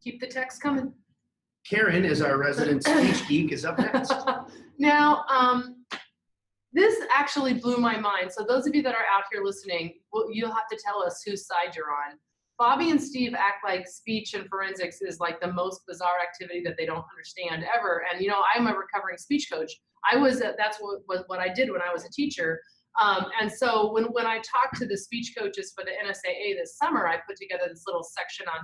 Keep the text coming. Karen, as our resident speech geek, is up next. Now, this actually blew my mind. So those of you that are out here listening, you'll have to tell us whose side you're on. Bobby and Steve act like speech and forensics is like the most bizarre activity that they don't understand ever. And I'm a recovering speech coach. That's what I did when I was a teacher. And so when I talked to the speech coaches for the NSAA this summer, I put together this little section on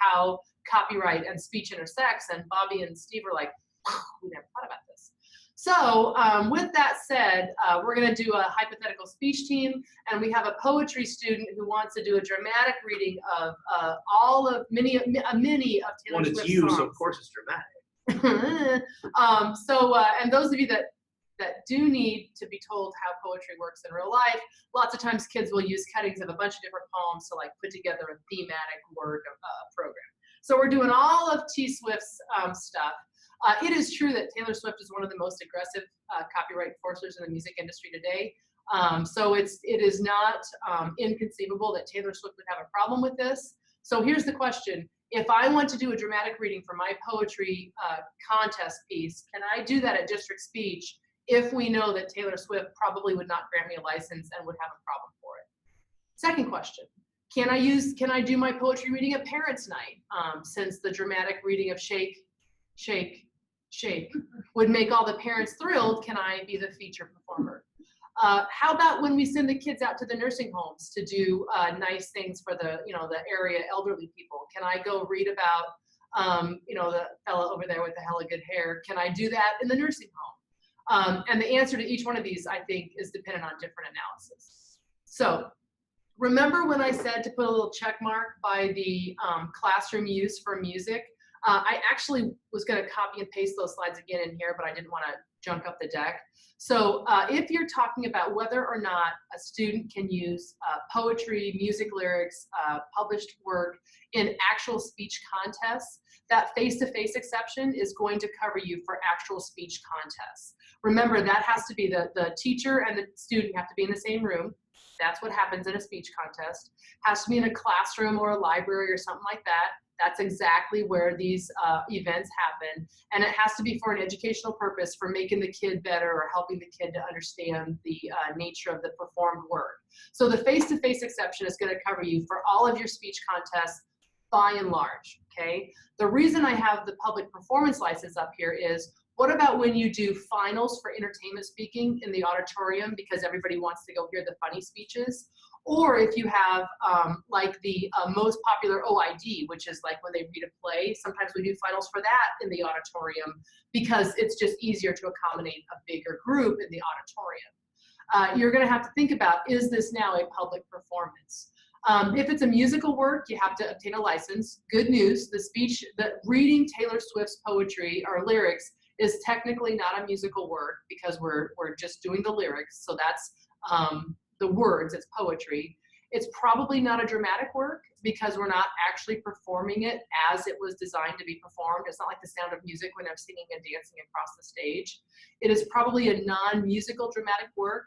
how copyright and speech intersects. And Bobby and Steve were like, we never thought about this. So with that said, we're going to do a hypothetical speech team, and we have a poetry student who wants to do a dramatic reading of many of Taylor Swift's It's you, songs. so of course it's dramatic. And those of you that do need to be told how poetry works in real life, lots of times kids will use cuttings of a bunch of different poems to like put together a thematic word program. So we're doing all of T Swift's stuff. It is true that Taylor Swift is one of the most aggressive copyright enforcers in the music industry today. So it is not inconceivable that Taylor Swift would have a problem with this. So here's the question. If I want to do a dramatic reading for my poetry contest piece, can I do that at district speech if we know that Taylor Swift probably would not grant me a license and would have a problem for it? Second question. Can I do my poetry reading at Parents' Night? Since the dramatic reading of Shake, Shake, Shake would make all the parents thrilled, can I be the feature performer? How about when we send the kids out to the nursing homes to do nice things for the area elderly people? Can I go read about the fella over there with the hella good hair? Can I do that in the nursing home? And the answer to each one of these, I think, is dependent on different analysis. So remember when I said to put a little check mark by the classroom use for music? I actually was going to copy and paste those slides again in here, but I didn't want to junk up the deck. So if you're talking about whether or not a student can use poetry, music lyrics, published work in actual speech contests, that face-to-face exception is going to cover you for actual speech contests. Remember, that has to be the teacher and the student have to be in the same room. That's what happens in a speech contest. Has to be in a classroom or a library or something like that. That's exactly where these events happen. And it has to be for an educational purpose, for making the kid better or helping the kid to understand the nature of the performed work. So the face-to-face exception is going to cover you for all of your speech contests by and large, okay? The reason I have the public performance license up here is, what about when you do finals for entertainment speaking in the auditorium because everybody wants to go hear the funny speeches? Or if you have like the most popular OID, which is like when they read a play, sometimes we do finals for that in the auditorium because it's just easier to accommodate a bigger group in the auditorium. You're gonna have to think about, is this now a public performance? If it's a musical work, you have to obtain a license. Good news, the reading Taylor Swift's poetry or lyrics is technically not a musical work because we're just doing the lyrics, so that's the words, it's poetry. It's probably not a dramatic work because we're not actually performing it as it was designed to be performed. It's not like The Sound of Music when they're singing and dancing across the stage. It is probably a non-musical dramatic work,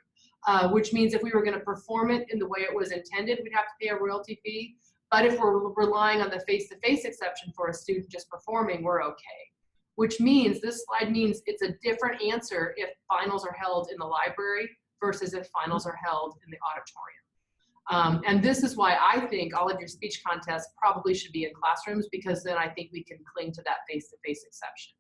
which means if we were gonna perform it in the way it was intended, we'd have to pay a royalty fee. But if we're relying on the face-to-face exception for a student just performing, we're okay. Which means, this slide means it's a different answer if finals are held in the library versus if finals are held in the auditorium. And this is why I think all of your speech contests probably should be in classrooms, because then I think we can cling to that face-to-face exception.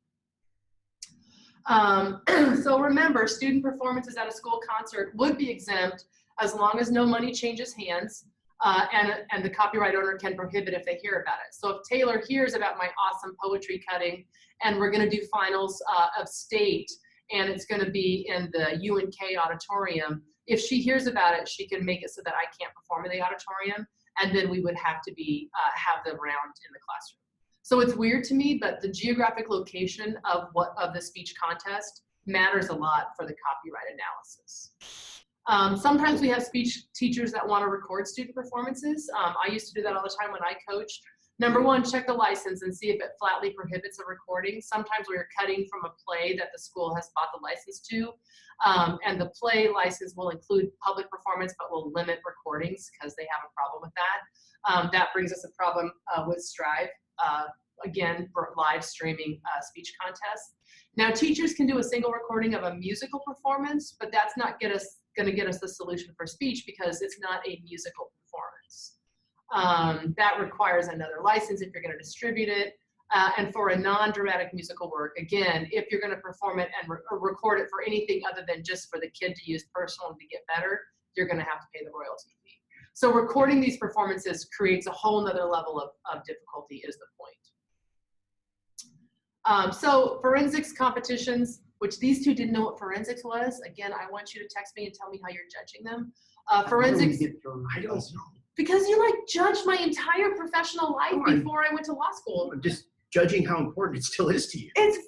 So remember, student performances at a school concert would be exempt as long as no money changes hands and the copyright owner can prohibit if they hear about it. So if Taylor hears about my awesome poetry cutting and we're gonna do finals of state and it's gonna be in the UNK auditorium, if she hears about it, she can make it so that I can't perform in the auditorium, and then we would have to be have the round in the classroom. So it's weird to me, but the geographic location of the speech contest matters a lot for the copyright analysis. Sometimes we have speech teachers that want to record student performances. I used to do that all the time when I coached. Number one, check the license and see if it flatly prohibits a recording. Sometimes we're cutting from a play that the school has bought the license to, and the play license will include public performance but will limit recordings because they have a problem with that. That brings us a problem with Strive. again, for live streaming speech contests. Now, teachers can do a single recording of a musical performance, but that's not going to get us the solution for speech because it's not a musical performance. That requires another license if you're going to distribute it. And for a non-dramatic musical work, again, if you're going to perform it and record it for anything other than just for the kid to use personally to get better, you're going to have to pay the royalty fee. So recording these performances creates a whole nother level of difficulty is the point. So forensics competitions, which these two didn't know what forensics was. Again, I want you to text me and tell me how you're judging them. Forensics, I don't know. because you like judged my entire professional life before I went to law school. I'm just judging how important it still is to you. It's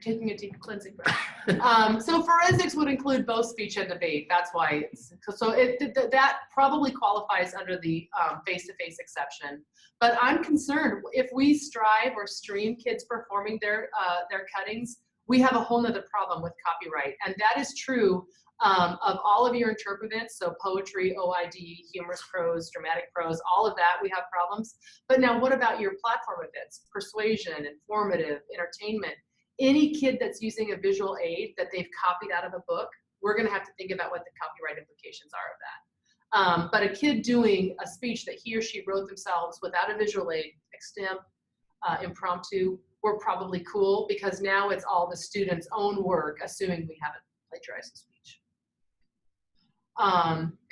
taking a deep cleansing breath. So forensics would include both speech and debate. That's why that probably qualifies under the face-to-face exception. But I'm concerned if we strive or stream kids performing their cuttings, we have a whole nother problem with copyright. And that is true of all of your interpretants, so poetry, OID, humorous prose, dramatic prose, all of that, we have problems. But now what about your platform events? Persuasion, informative, entertainment. Any kid that's using a visual aid that they've copied out of a book, we're gonna have to think about what the copyright implications are of that. But a kid doing a speech that he or she wrote themselves without a visual aid, extemp, impromptu, we're probably cool because now it's all the student's own work, assuming we haven't plagiarized the speech.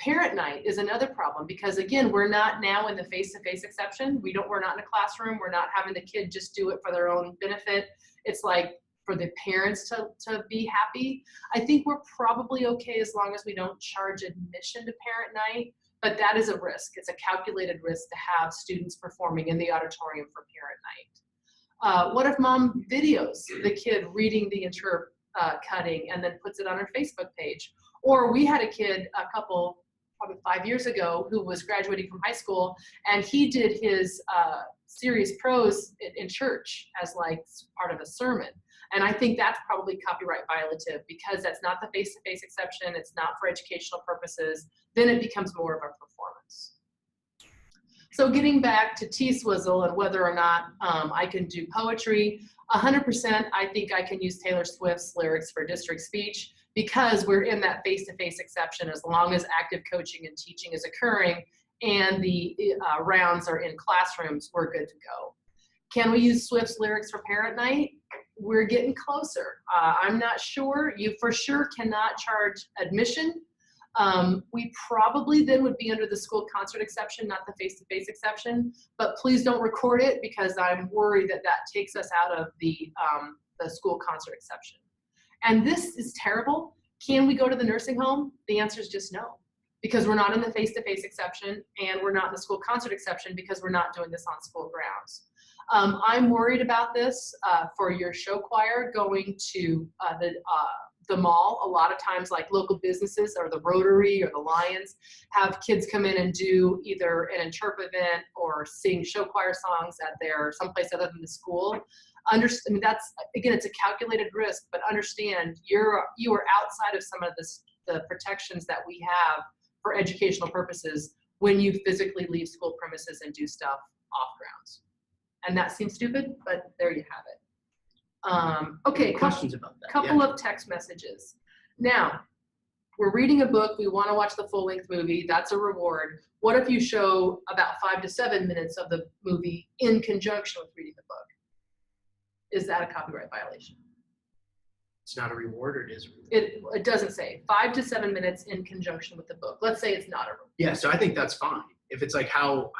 Parent night is another problem because again, we're not now in the face-to-face exception. We're not in a classroom. We're not having the kid just do it for their own benefit. It's like for the parents to be happy. I think we're probably okay as long as we don't charge admission to parent night, but that is a risk. It's a calculated risk to have students performing in the auditorium for parent night. What if mom videos the kid reading the cutting and then puts it on her Facebook page? Or we had a kid probably 5 years ago, who was graduating from high school, and he did his serious prose in church as like part of a sermon. And I think that's probably copyright violative because that's not the face-to-face exception. It's not for educational purposes. Then it becomes more of a performance. So getting back to T-Swizzle and whether or not I can do poetry, 100% I think I can use Taylor Swift's lyrics for district speech because we're in that face-to-face exception as long as active coaching and teaching is occurring and the rounds are in classrooms, we're good to go. Can we use Swift's lyrics for parent night? We're getting closer. I'm not sure. You for sure cannot charge admission. We probably then would be under the school concert exception, not the face-to-face exception, but please don't record it because I'm worried that that takes us out of the school concert exception. And this is terrible. Can we go to the nursing home? The answer is just no, because we're not in the face-to-face exception and we're not in the school concert exception because we're not doing this on school grounds. I'm worried about this for your show choir going to the mall. A lot of times, like local businesses or the Rotary or the Lions have kids come in and do either an interp event or sing show choir songs at someplace other than the school. I mean, that's, again, it's a calculated risk, but understand you are outside of some of the protections that we have for educational purposes when you physically leave school premises and do stuff off grounds. And that seems stupid, but there you have it. Okay, Questions about that? Couple of text messages. Now, we're reading a book, we want to watch the full-length movie, that's a reward. What if you show about 5 to 7 minutes of the movie in conjunction with reading the book? Is that a copyright violation? It's not a reward, or it is a reward? It doesn't say. 5 to 7 minutes in conjunction with the book. Let's say it's not a reward. Yeah, so I think that's fine. If it's like how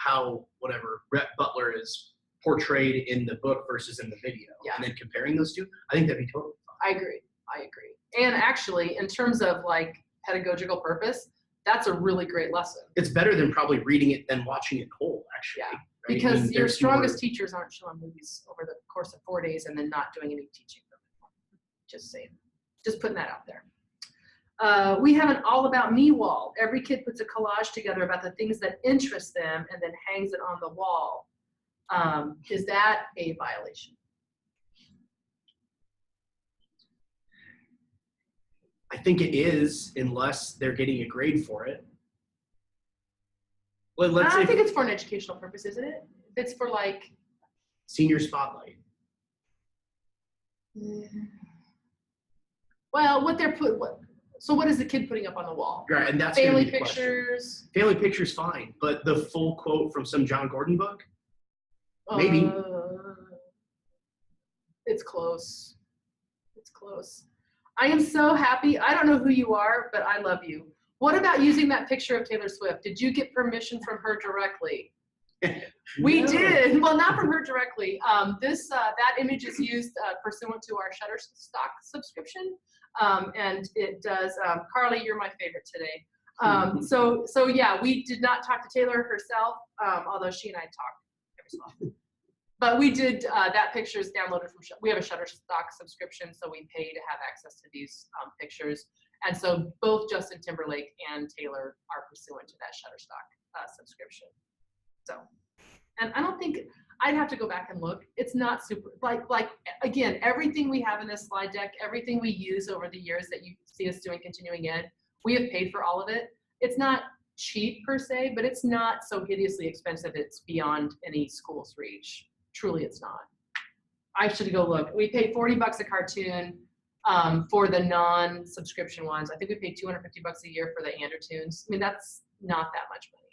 whatever Rhett Butler is portrayed in the book versus in the video, yeah, and then comparing those two, I think that'd be totally fine. I agree. And actually, in terms of like pedagogical purpose, that's a really great lesson. It's better than probably reading it than watching it whole, actually. Yeah. Right? Because I mean, your strongest teachers aren't showing movies over the course of 4 days and then not doing any teaching. Just saying. Just putting that out there. We have an All About Me wall. Every kid puts a collage together about the things that interest them and then hangs it on the wall. Is that a violation? I think it is, unless they're getting a grade for it. Well, let's I say think it's for an educational purpose, isn't it? If it's for like, senior spotlight. well, what they're so what is the kid putting up on the wall? Right, and that's gonna Family be the question. pictures. Family pictures, fine, but the full quote from some John Gordon book? Maybe. It's close. It's close. I am so happy. I don't know who you are, but I love you. What about using that picture of Taylor Swift? Did you get permission from her directly? We did. Well, not from her directly. That image is used pursuant to our Shutterstock subscription, and it does. Carly, you're my favorite today. So yeah, we did not talk to Taylor herself, although she and I talked every so often. But we did. That picture is downloaded from. We have a Shutterstock subscription, so we pay to have access to these pictures. And so both Justin Timberlake and Taylor are pursuant to that Shutterstock subscription. So, and I don't think, I'd have to go back and look. It's not super, like again, everything we have in this slide deck, everything we use over the years that you see us doing continuing ed, we have paid for all of it. It's not cheap per se, but it's not so hideously expensive it's beyond any school's reach. Truly, it's not. I should go look. We pay $40 a cartoon for the non-subscription ones. I think we pay $250 a year for the Andertoons. I mean, that's not that much money.